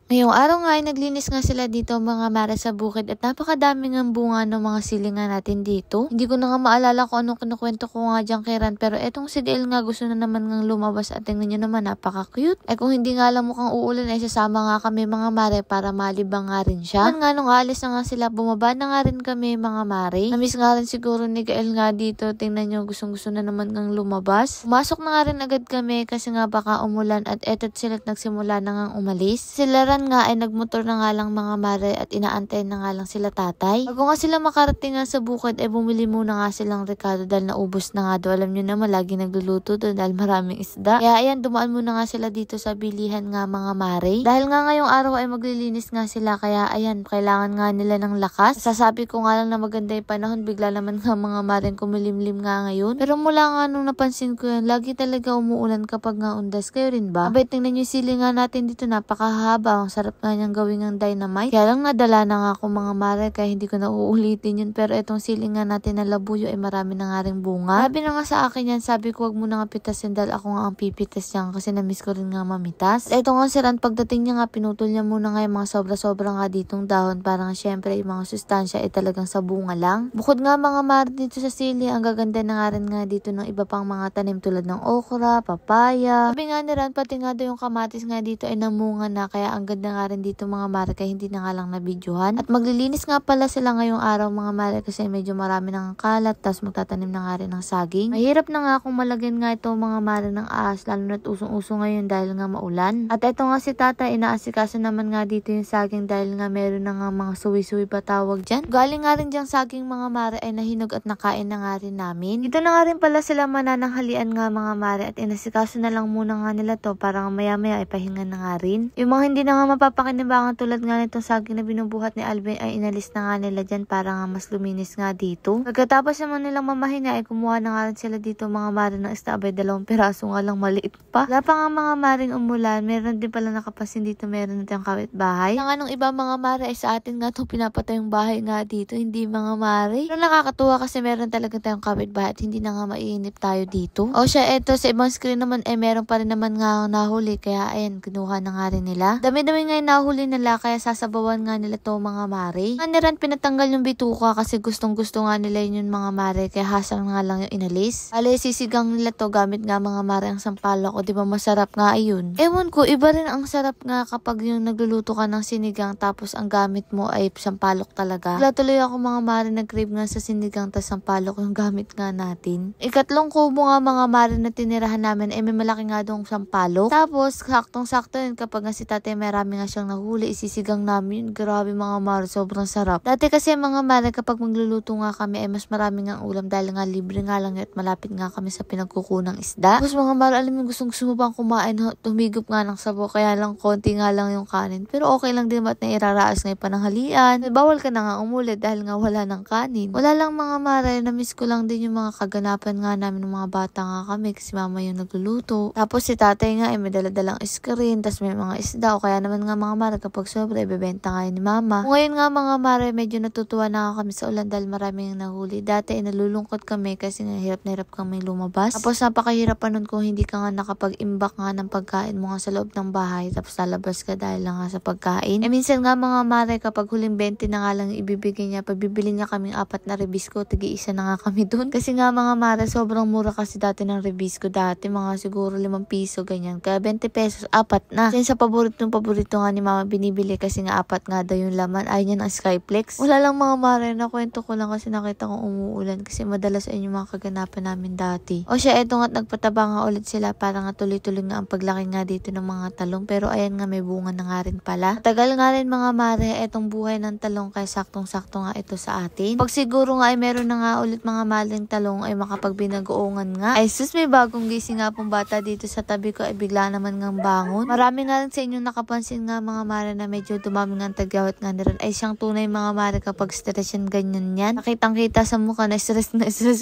Ngayong araw nga ay naglinis nga sila dito mga mare sa bukid at napakadami ng bunga ng mga silingan natin dito. Hindi ko na nga maalala kung anong kinukwento ko nga dyan kay Ran, pero etong si Gael nga gusto na naman ngang lumabas at tingnan nyo naman napaka-cute. Ay kung hindi nga alam mukhang uulan ay sasama nga kami mga mare para malibang nga rin siya. Nga nung alis na nga sila, bumaba na nga rin kami mga mare. Namiss nga rin siguro ni Gael nga dito, tingnan nyo gustong-gusto na naman ngang lumabas. Pumasok na nga rin agad kami kasi nga baka umulan at eto't sila't nagsimula na ngang umalis. Sila nga ay nagmotor na nga lang mga mare at inaantay na nga lang sila tatay. Bago nga sila makarating nga sa bukid ay bumili muna nga silang rekado dahil naubos na nga doon. Alam nyo naman lagi nagluluto doon dahil maraming isda. Kaya ayan, dumaan muna nga sila dito sa bilihan nga mga mare. Dahil nga ngayong araw ay maglilinis nga sila kaya ayan, kailangan nga nila ng lakas. Sasabi ko nga lang na maganda yung panahon, bigla naman nga mga mare kumilimlim nga ngayon. Pero mula nga nung napansin ko yan, lagi talaga umuulan kapag nga undas. Kayo rin ba? Abay, tingnan nyo sili nga natin dito, napakahaba. Ang sarap nga niyang gawin ng dynamite. Kaya lang nadala na nga ako mga mare kaya hindi ko na uulitin yun. Pero itong siling nga natin na labuyo ay marami na nga ring bunga. Sabi na nga sa akin yan, sabi ko wag mo na nga pitasin dahil ako nga ang pipitas yan kasi namiss ko rin nga mamitas. At ito nga si Ran, pagdating niya nga pinutol niya muna nga yung mga sobra-sobra nga ditong dahon para nga syempre yung mga sustansya ay talagang sa bunga lang. Bukod nga mga mare dito sa sili, ang gaganda na nga rin nga dito ng iba pang mga tanim tulad ng okra, papaya. Sabi nga ni Ran, pati nga daw yung kamatis nga dito ay namunga na kaya ang ganda nga rin dito mga mare kaya hindi na nga lang nabidyohan. At maglilinis nga pala sila ngayong araw mga mare kasi medyo marami ng kalat tapos magtatanim na nga rin ng saging. Mahirap na nga kung malagyan nga ito mga mare ng ahas lalo na't usong-uso ngayon dahil nga maulan. At ito nga si tata inaasikaso naman nga dito yung saging dahil nga meron na nga mga suwi-suwi pa tawag dyan. Galing nga rin dyang saging mga mare ay nahinog at nakain na nga rin namin. Dito na nga rin pala sila manananghalian nga mga mare at inasikaso na lang muna nga nila to para maya-maya ay pahinga na nga rin. Yung mga hindi na nga mapapakinabangan tulad nga nitong saging na binubuhat ni Alvin ay inalis na nga nila dyan para nga mas luminis nga dito. Pagkatapos naman nilang mamahinga ay kumuha na nga rin sila dito mga mare ng isda, abay 2 piraso nga lang maliit pa. Wala pa nga mga maring umulan, meron din pala nakapasin dito, meron na tayong kapitbahay. Nga nung iba mga mare ay sa atin nga itong pinapatay yung bahay nga dito, hindi mga mare. Pero nakakatuwa kasi meron talaga tayong kapitbahay at hindi na nga maiinip tayo dito. O siya, eto sa ibang screen naman ay meron pa rin naman nga nahuli kaya ayan, kinuha na nga rin nila. Dami-dami nga yung nahuli nila kaya sasabawan nga nila to mga mare. Nga niran pinatanggal yung bituka kasi gustong-gusto nga nila yun mga mare kaya hasang nga lang yung inalis. Ale sisigang nila to gamit nga mga mare ang sampalok o diba masarap nga ayun. Ewan ko, iba rin ang sarap nga kapag yung nagluluto ka ng sinigang tapos ang gamit mo ay sampalok talaga. Wala tuloy ako mga mare nag-crave nga sa sinigang tas sampalok yung gamit nga natin. Ikatlong kubo nga mga mare na tinirahan namin ay may malaki nga dong sampalok. Tapos saktong-sakto yun kapag nga si tatay marami nga siyang nahuli isisigang namin. Grabe mga mare, sobrang sarap. Dati kasi mga mare kapag magluluto nga kami ay mas marami nga ulam dahil nga libre nga lang at malapit nga kami sa pinagkukunang isda. Tapos mga mare, alam mo gustong-gusto mo bang kumain, tumigop nga ng sabo kaya lang konti nga lang yung kanin. Pero okay lang din ba't na iraraas ngayon pananghalian. Bawal ka na nga umulit dahil nga wala ng kanin. Wala lang mga mare, na-miss ko lang din yung mga kaganapan nga namin ng mga bata nga kami kasi mama yung nagluluto. Tapos si tatay nga ay may daladalang screen tapos may mga isda o kaya naman nga mga mare kapag sobra ibebenta nga yun ni mama. Ngayon nga mga mare medyo natutuwa na kami sa ulan dahil maraming nahuli. Dati ay nalulungkot kami kasi nga hirap na hirap kami lumabas. Tapos napakahirap pa nun kung hindi ka nga nakapag-imbak nga ng pagkain mo nga sa loob ng bahay tapos lalabas ka dahil lang nga sa pagkain. Minsan nga mga mare kapag huling 20 na nga lang ibibigay niya, pagbibili niya kaming 4 na rebisco, tigi-1 na nga kami dun. Kasi nga mga mare sobrang mura kasi dati ng rebisco, dati mga siguro 5 piso ganyan. Kaya 20 pesos, 4 na. Kasi sa paborito nga ni mama binibili kasi nga 4 nga daw yung laman. Ay niya ng Skyplex. Wala lang mga mare, nakwento ko lang kasi nakita kong umuulan kasi madalas ay yung mga kaganapan namin dati. O siya, eto nga nagpataba nga ulit sila para nga tuloy-tuloy nga ang paglaki nga dito ng mga talong. Pero ayan nga may bunga na nga rin pala. Tagal nga rin mga mare etong buhay ng talong kaya saktong-sakto nga ito sa atin. Pag siguro nga ay meron na nga ulit mga maling talong ay makapagbinagoongan nga. Ay sus, may bagong gising nga pong bata dito sa tabi ko ay bigla naman ngang bangon. Marami nga rin sa inyo nakapansin nga mga mare na medyo dumami nga ang tagyawat nga niran. Ay siyang tunay mga mare kapag stress yan ganyan yan. Nakitang-kita sa mukha na stress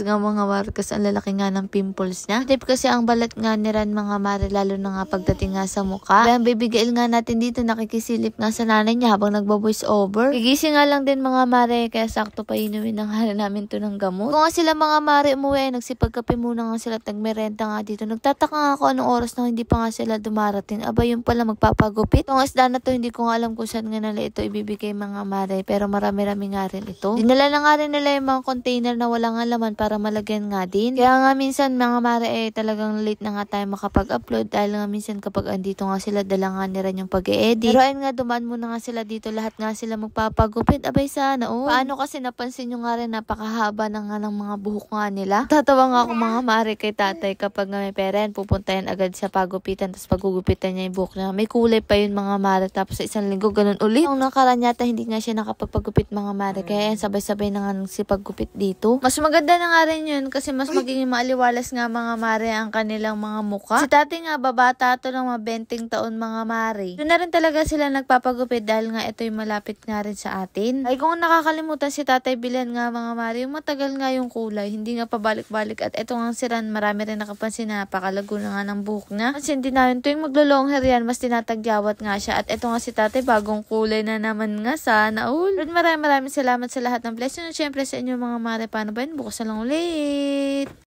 nga mga mare kasi ang lalaki nga ng pimples niya. Tip kasi ang balat nga niran mga mare lalo na nga pagdating nga sa mukha. Kaya ang baby nga natin dito nakikisilip nga sa nanay niya habang nagbo-voice over. Gigising nga lang din mga mare kaya sakto pa inumin ng hali namin to ng gamot. Kung nga sila mga mare umuwi nagsipagkape muna nga sila at nagmerenda nga dito. Nagtataka nga ako anong oras na hindi pa nga sila dumarating. Aba yun pala magpapagupit. Itong isda na to, hindi ko nga alam kung saan nga nila ito ibibigay mga mare, pero marami-rami nga rin ito. Dinala na nga rin nila yung mga container na wala nga laman para malagyan nga din. Kaya nga minsan mga mare talagang late na nga tayo makapag-upload dahil nga minsan kapag andito nga sila, dala nga nila yung pag-e-edit. Pero ayun nga, dumaan muna nga sila dito, lahat nga sila magpapagupit. Abay sana, paano kasi napansin nyo nga rin, napakahaba na nga ng mga buhok nga nila. Tatawa nga ako mga mare kay tatay kapag nga may pera yan, pupunta yan agad sa pagupitan, tapos pagugupitan niya yung buhok niya. May kulay pa yun mga mare, tapos sa isang linggo ganun ulit. Ang nakaraan yata hindi nga siya nakapagpagupit mga mare, kaya yan sabay-sabay na nga si paggupit dito. Mas maganda na nga rin yun kasi mas magiging maaliwalas nga mga mare ang kanilang mga muka. Si tatay nga babata to ng mga 20 taon mga mare. Doon na rin talaga sila nagpapagupit dahil nga ito yung malapit nga rin sa atin. Ay kung nakakalimutan si tatay bilhan nga mga mare, yung matagal nga yung kulay, hindi nga pabalik-balik, at ito nga siran, marami rin nakapansin na napakalago na nga ng buhok niya. Kasi hindi namin tuwing maglo-long hair yan, mas tinatagyawat nga siya, at ito nga si tatay bagong kulay na naman nga, sana all. Maraming salamat sa lahat ng blessing, at syempre sa inyo mga mare. Paano ba yun? Bukas na lang ulit.